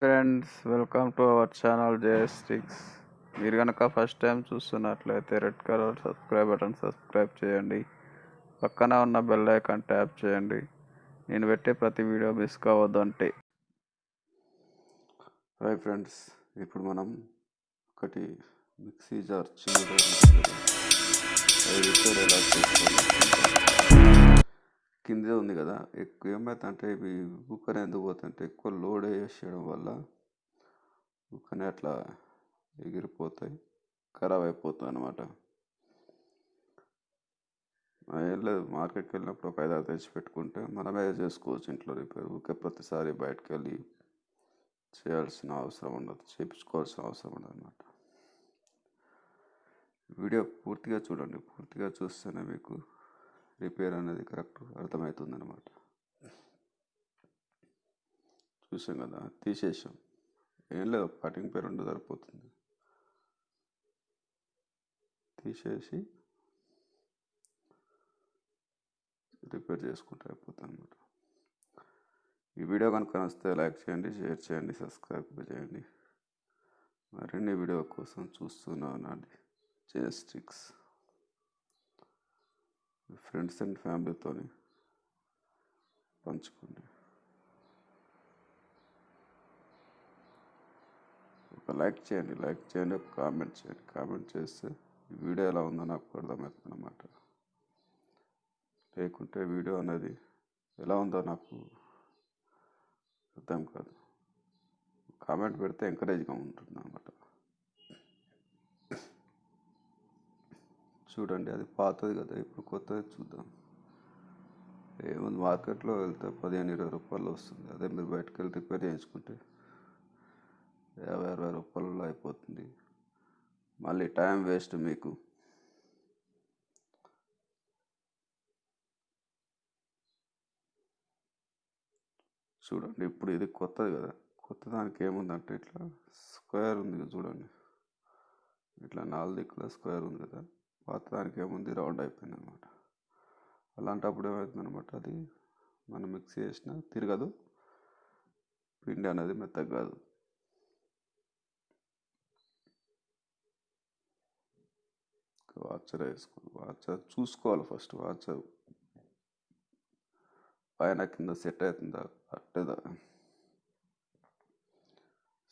Friends, welcome to our channel జేఎస్టిక్స్. మీరు కనుక ఫస్ట్ టైం చూస్తున్నట్లయితే రెడ్ కలర్ సబ్స్క్రైబ్ చేయండి. పక్కన ఉన్న బెల్ ఐకాన్ ట్యాప్ చేయండి. నేను పెట్టే ప్రతి వీడియో మిస్ కావద్దంటే. హాయ్ ఫ్రెండ్స్, ఇప్పుడు మనం ఒకటి మిక్సీ జార్ చిన్న ఎలా కిందే ఉంది కదా. ఎక్కువ ఏమవుతుందంటే ఇవి ఊకనే ఎందుకు పోతుంటే ఎక్కువ లోడ్ వేసేయడం వల్ల ఊకనే అట్లా ఎగిరిపోతాయి, ఖరాబ్ అయిపోతాయి అన్నమాట. ఏం లేదు, మార్కెట్కి వెళ్ళినప్పుడు ఒక 5-6 తెచ్చి పెట్టుకుంటే మనమే చేసుకోవచ్చు ఇంట్లో రిపేర్. ఊకే ప్రతిసారి బయటకు వెళ్ళి చేయాల్సిన అవసరం ఉండదు, చేయించుకోవాల్సిన అవసరం ఉండదు అన్నమాట. వీడియో పూర్తిగా చూడండి. పూర్తిగా చూస్తేనే మీకు రిపేర్ అనేది కరెక్ట్ అర్థమవుతుంది అన్నమాట. చూసాం కదా, తీసేసాం. ఏం లేదు, కటింగ్ పేరు ఉంటే సరిపోతుంది. తీసేసి రిపేర్ చేసుకుంటే అయిపోతుంది అన్నమాట. ఈ వీడియో కనుక నచ్చితే లైక్ చేయండి, షేర్ చేయండి, సబ్స్క్రైబ్ చేయండి. మరిన్ని వీడియో కోసం చూస్తున్నానండి జేఎస్టిక్స్. ఫ్రెండ్స్ అండ్ ఫ్యామిలీతో పంచుకోండి. ఒక లైక్ చేయండి, ఒక కామెంట్ చేయండి. కామెంట్ చేస్తే ఈ వీడియో ఎలా ఉందో నాకు అర్థమవుతుంది అన్నమాట. లేకుంటే వీడియో అనేది ఎలా ఉందో నాకు అర్థం కాదు. కామెంట్ పెడితే ఎంకరేజ్గా ఉంటుంది అన్నమాట. చూడండి, అది పాతది కదా, ఇప్పుడు కొత్తది చూద్దాం. ఏముంది, మార్కెట్లో వెళ్తే 15-20 రూపాయలు వస్తుంది. అదే మీరు బయటకు వెళ్ళి రిపేర్ చేయించుకుంటే 50-60 రూపాయలలో అయిపోతుంది. మళ్ళీ టైం వేస్ట్ మీకు. చూడండి, ఇప్పుడు ఇది కొత్తది కదా, కొత్త దానికి ఏముందంటే ఇట్లా స్క్వేర్ ఉంది కదా, చూడండి ఇట్లా 4 దిక్కుల స్క్వేర్ ఉంది కదా. పాత దానికి ఏముంది, రౌండ్ అయిపోయింది అనమాట. అలాంటప్పుడు ఏమవుతుంది అనమాట, అది మనం మిక్స్ చేసినా తిరగదు, పిండి అనేది మెత్తగా కాదు. వాచర్ వేసుకోవాలి. వాచర్ చూసుకోవాలి ఫస్ట్. వాచర్ పైన కింద సెట్ అవుతుందా, అట్టేదా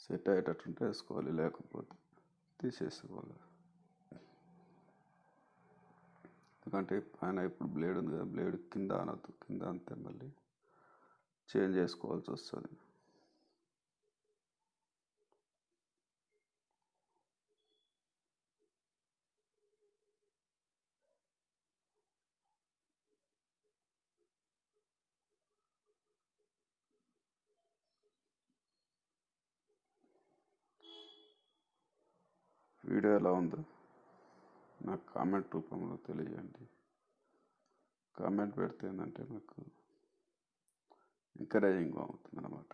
సెట్ అయ్యేటట్టుంటే వేసుకోవాలి, లేకపోతే తీసేసుకోవాలి. ఎందుకంటే పైన ఇప్పుడు బ్లేడ్ ఉంది కదా, బ్లేడ్ కింద అనద్దు. కింద అంతే మళ్ళీ చేంజ్ చేసుకోవాల్సి వస్తుంది. వీడియో ఎలా ఉందో నాకు కామెంట్ రూపంలో తెలియజేయండి. కామెంట్ పెడితే ఏంటంటే నాకు ఎంకరేజింగ్గా ఉంటుంది అన్నమాట.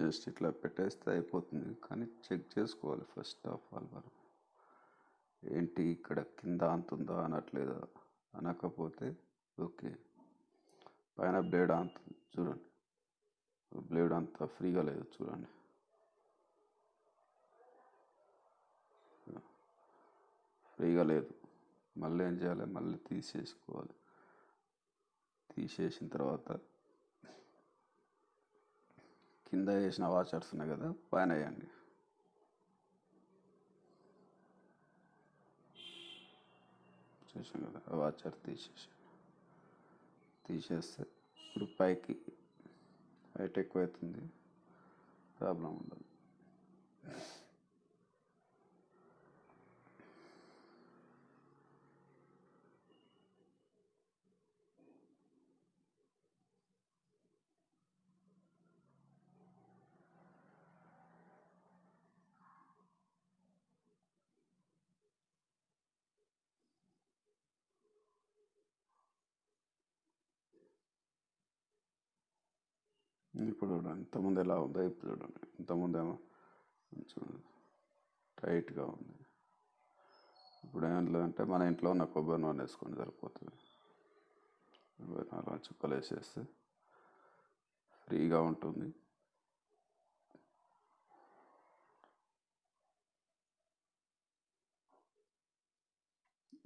జస్ట్ ఇట్లా పెట్టేస్తే అయిపోతుంది, కానీ చెక్ చేసుకోవాలి ఫస్ట్ ఆఫ్ ఆల్. మనం ఏంటి ఇక్కడ కింద అంతుందా అనట్లేదా, అనకపోతే ఓకే. పైన బ్లేడ్ అంతుంది చూడండి, బ్లేడ్ అంతా ఫ్రీగా లేదు చూడండి, ఫ్రీగా లేదు. మళ్ళీ ఏం చేయాలి, మళ్ళీ తీసేసుకోవాలి. తీసేసిన తర్వాత కింద వేసిన వాచర్స్ ఉన్నాయి కదా, పైన వేయండి. చూసాం కదా, వాచర్ తీసేస్తే ఇప్పుడు పైకి హైట్ ఎక్కువ అవుతుంది, ప్రాబ్లం ఉండదు. ఇప్పుడు చూడండి, ఇంతకుముందు ఎలా ఉందో ఇప్పుడు చూడండి. ఇంతకుముందేమో టైట్గా ఉంది. ఇప్పుడు ఏమంటే మన ఇంట్లో ఉన్న కొబ్బరి నూనె వేసుకొని సరిపోతుంది. కొబ్బరి నూనె చుక్కలు వేసేస్తే ఫ్రీగా ఉంటుంది.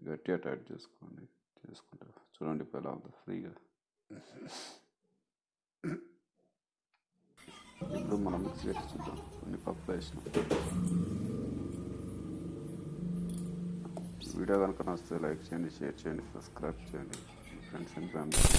గట్టిగా టైట్ చేసుకుంటే చూడండి ఇప్పుడు ఎలా ఉందో ఫ్రీగా. ఇప్పుడు మనం మిక్స్ చేసి చూద్దాం. కొన్ని పప్పులు వేసినాం. వీడియో కనుక నచ్చితే లైక్ చేయండి, షేర్ చేయండి, సబ్స్క్రైబ్ చేయండి, మీ ఫ్రెండ్స్ అండ్ ఫ్యామిలీ.